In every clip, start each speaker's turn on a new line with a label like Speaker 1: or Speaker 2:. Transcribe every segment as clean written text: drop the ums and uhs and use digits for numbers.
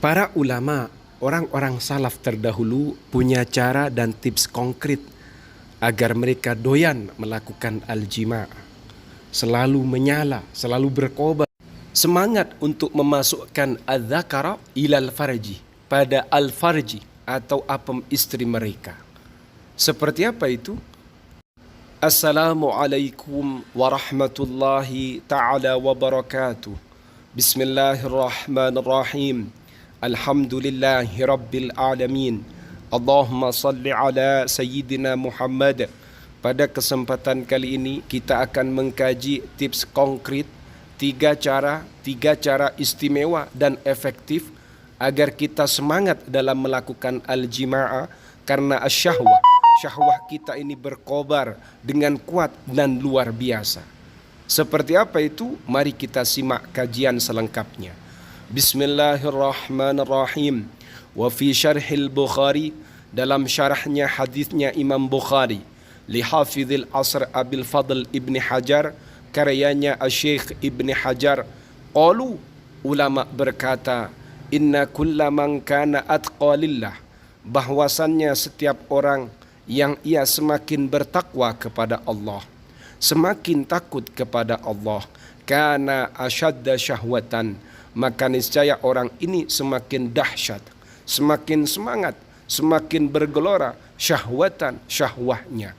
Speaker 1: Para ulama, orang-orang salaf terdahulu punya cara dan tips konkret agar mereka doyan melakukan al-jima'. Selalu menyala, selalu berkobar. Semangat untuk memasukkan al-dzakara ilal farji, pada al-farji atau apem istri mereka. Seperti apa itu? Assalamualaikum warahmatullahi ta'ala wabarakatuh. Bismillahirrahmanirrahim. Alhamdulillahi rabbil alamin. Allahumma salli ala Sayyidina Muhammad. Pada kesempatan kali ini kita akan mengkaji tips konkret tiga cara istimewa dan efektif agar kita semangat dalam melakukan al-jima'ah, karena syahwah kita ini berkobar dengan kuat dan luar biasa. Seperti apa itu? Mari kita simak kajian selengkapnya. Bismillahirrahmanirrahim. Wa fi syarhil Bukhari, dalam syarahnya hadisnya Imam Bukhari, li hafizil asr Abil Fadl Ibni Hajar, karyanya Syekh Ibni Hajar, qalu, ulama berkata, inna kulla man kana atqa lillah, bahwasannya setiap orang yang ia semakin bertakwa kepada Allah, semakin takut kepada Allah, kana asyadda syahwatan, maka niscaya orang ini semakin dahsyat, semakin semangat, semakin bergelora syahwatan, syahwahnya.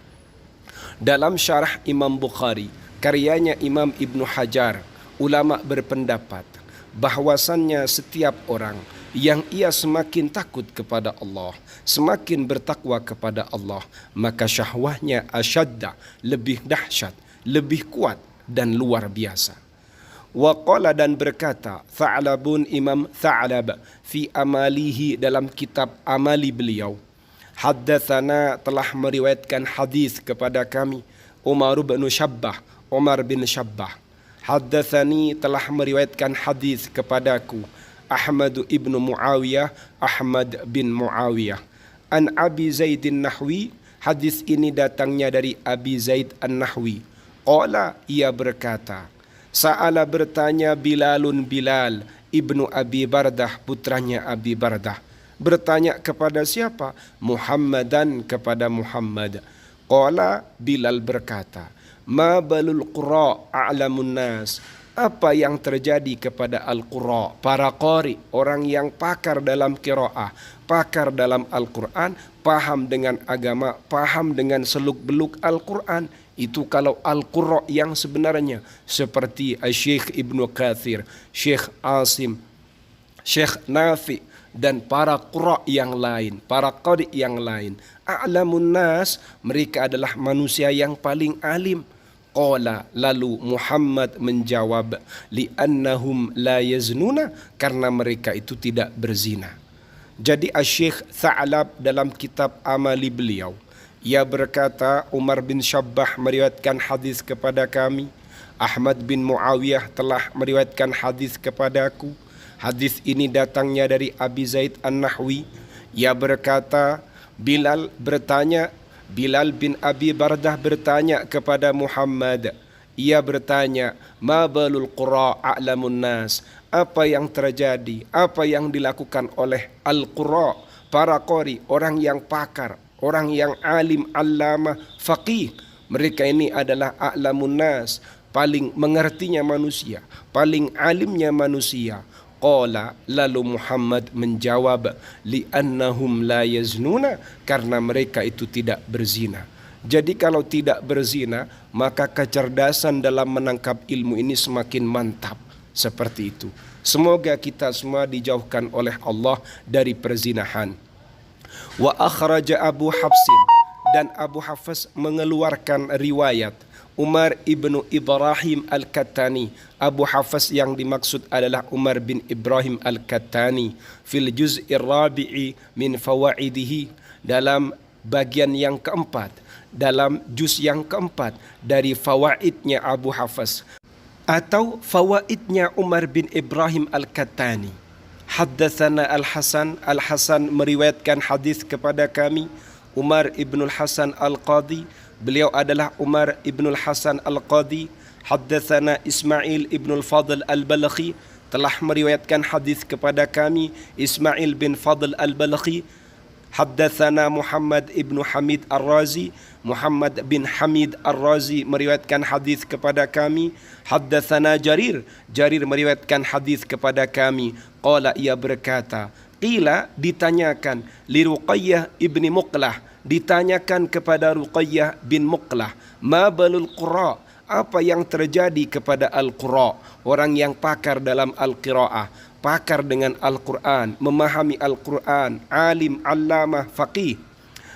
Speaker 1: Dalam syarah Imam Bukhari, karyanya Imam Ibnu Hajar, ulama berpendapat bahwasannya setiap orang yang ia semakin takut kepada Allah, semakin bertakwa kepada Allah, maka syahwahnya asyadda, lebih dahsyat, lebih kuat dan luar biasa. Wa qala, dan berkata Tha'labun, Imam Tha'lab, fi amalihi, dalam kitab amali beliau, haddatsana, telah meriwayatkan hadis kepada kami, Umar bin Shabbah. Haddatsani, telah meriwayatkan hadis kepadaku, Ahmad ibnu Muawiyah, Ahmad bin Muawiyah. An Abi Zaid An-Nahwi, hadis ini datangnya dari Abi Zaid An-Nahwi. Qala, ia berkata, Sa'ala, bertanya Bilal ibnu Abi Bardah, putranya Abi Bardah. Bertanya kepada siapa? Muhammadan, kepada Muhammad. Qala, Bilal berkata, ma balul qura a'lamun nas, apa yang terjadi kepada al-qura, para qari, orang yang pakar dalam qiraah, pakar dalam Al-Quran, paham dengan agama, paham dengan seluk-beluk Al-Quran. Itu kalau Al-Qurra yang sebenarnya, seperti Syekh Ibnu Katsir, Syekh Asim, Syekh Nafi, dan para qurra yang lain, para qari yang lain. A'lamun nas, mereka adalah manusia yang paling alim. Qala, lalu Muhammad menjawab, li'annahum la yaznuna, karena mereka itu tidak berzina. Jadi Syekh Tha'lab dalam kitab amali beliau, ia berkata, Umar bin Shabbah meriwayatkan hadis kepada kami, Ahmad bin Muawiyah telah meriwayatkan hadis kepadaku. Hadis ini datangnya dari Abi Zaid An-Nahwi. Ia berkata, Bilal bin Abi Bardah bertanya kepada Muhammad. Ia bertanya, ma balul qura a'lamun nas, apa yang terjadi, apa yang dilakukan oleh al-qura, para qari, orang yang pakar, orang yang alim, allama, faqih. Mereka ini adalah a'lamun nas, paling mengertinya manusia, paling alimnya manusia. Qala, lalu Muhammad menjawab, li'annahum la yaznuna, karena mereka itu tidak berzina. Jadi kalau tidak berzina, maka kecerdasan dalam menangkap ilmu ini semakin mantap. Seperti itu. Semoga kita semua dijauhkan oleh Allah dari perzinahan. Wa akhraja Abu Hafsin, dan Abu Hafs mengeluarkan riwayat Umar ibnu Ibrahim Al-Kattani. Abu Hafs yang dimaksud adalah Umar bin Ibrahim Al-Kattani. Fil juz'ir rabi'i min fawaidihi, dalam bagian yang keempat, dalam juz yang keempat dari fawaidnya Abu Hafs, atau fawaidnya Umar bin Ibrahim Al-Kattani. Haddatsana Al-Hasan, Al-Hasan meriwayatkan hadis kepada kami, Umar ibnul Hasan Al-Qadi, beliau adalah Umar ibnul Hasan Al-Qadi. Haddatsana Ismail ibnul Fadl Al-Balakhi, telah meriwayatkan hadis kepada kami Ismail bin Fadl al-Balqi. Haddatsana Muhammad ibnu Hamid ar-Razi. Muhammad bin Hamid ar-Razi meriwayatkan hadis kepada kami. Haddatsana Jarir. Jarir meriwayatkan hadis kepada kami. Qala, ia berkata, qila, ditanyakan, li Ruqayyah ibni Muqlah, ditanyakan kepada Ruqayyah bin Muqlah, ma balul qura, apa yang terjadi kepada al-qura, orang yang pakar dalam al-qiraah, pakar dengan Al-Quran, memahami Al-Quran, alim, allamah, faqih.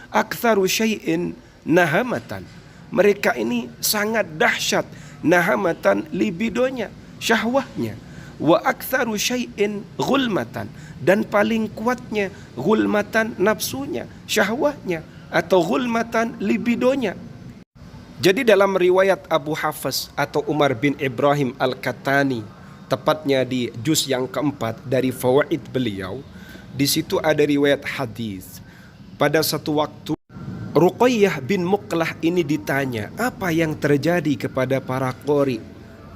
Speaker 1: Aktsaru syai'in nahamatan, mereka ini sangat dahsyat, nahamatan libidonya, syahwahnya. Wa aktsaru syai'in ghulmatan, dan paling kuatnya ghulmatan nafsunya, syahwahnya, atau ghulmatan libidonya. Jadi dalam riwayat Abu Hafs atau Umar bin Ibrahim Al-Kattani, tepatnya di juz yang keempat dari fawaid beliau, di situ ada riwayat hadis. Pada satu waktu Ruqayyah bin Muqlah ini ditanya, apa yang terjadi kepada para qori,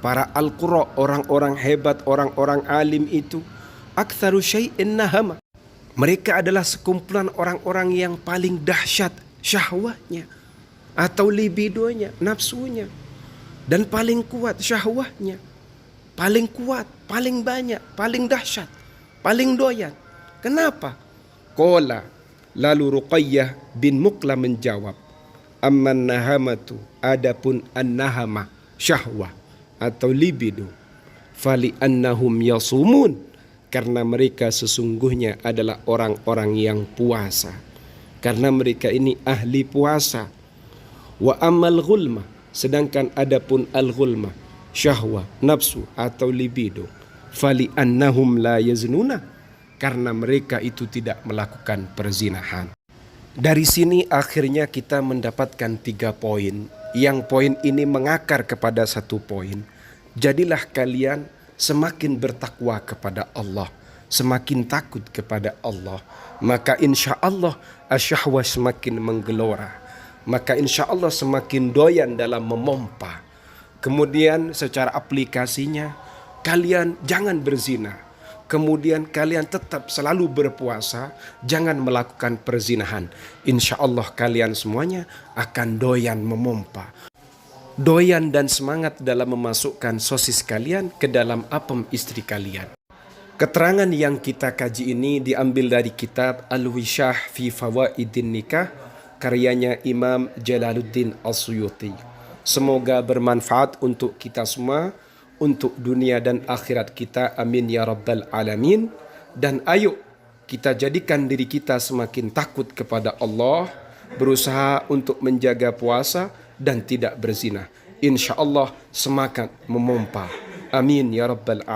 Speaker 1: para al-qura, orang-orang hebat, orang-orang alim itu? Aktsaru syai'in nahama, mereka adalah sekumpulan orang-orang yang paling dahsyat syahwatnya atau libidonya, nafsunya, dan paling kuat syahwatnya, paling kuat, paling banyak, paling dahsyat, paling doyan. Kenapa? Qala, lalu Ruqayyah bin Muqlah menjawab, amman nahamatu, adapun an-nahama, syahwah atau libido, fali annahum yasumun, karena mereka sesungguhnya adalah orang-orang yang puasa, karena mereka ini ahli puasa. Wa amal ghulma, sedangkan adapun al-ghulma, syahwah, nafsu atau libido, fali annahum la yaznuna, karena mereka itu tidak melakukan perzinahan. Dari sini akhirnya kita mendapatkan 3 poin. Yang poin ini mengakar kepada 1 poin. Jadilah kalian semakin bertakwa kepada Allah, semakin takut kepada Allah, maka insya Allah asyahwah semakin menggelora, maka insya Allah semakin doyan dalam memompa. Kemudian secara aplikasinya, kalian jangan berzina. Kemudian kalian tetap selalu berpuasa, jangan melakukan perzinahan. Insya Allah kalian semuanya akan doyan memompa, doyan dan semangat dalam memasukkan sosis kalian ke dalam apem istri kalian. Keterangan yang kita kaji ini diambil dari kitab Al-Wishah fi Fawaidin Nikah, karyanya Imam Jalaluddin As-Suyuti. Semoga bermanfaat untuk kita semua, untuk dunia dan akhirat kita. Amin ya rabbal alamin. Dan ayo kita jadikan diri kita semakin takut kepada Allah, berusaha untuk menjaga puasa dan tidak berzina. Insya Allah semakin memompa. Amin ya rabbal alamin.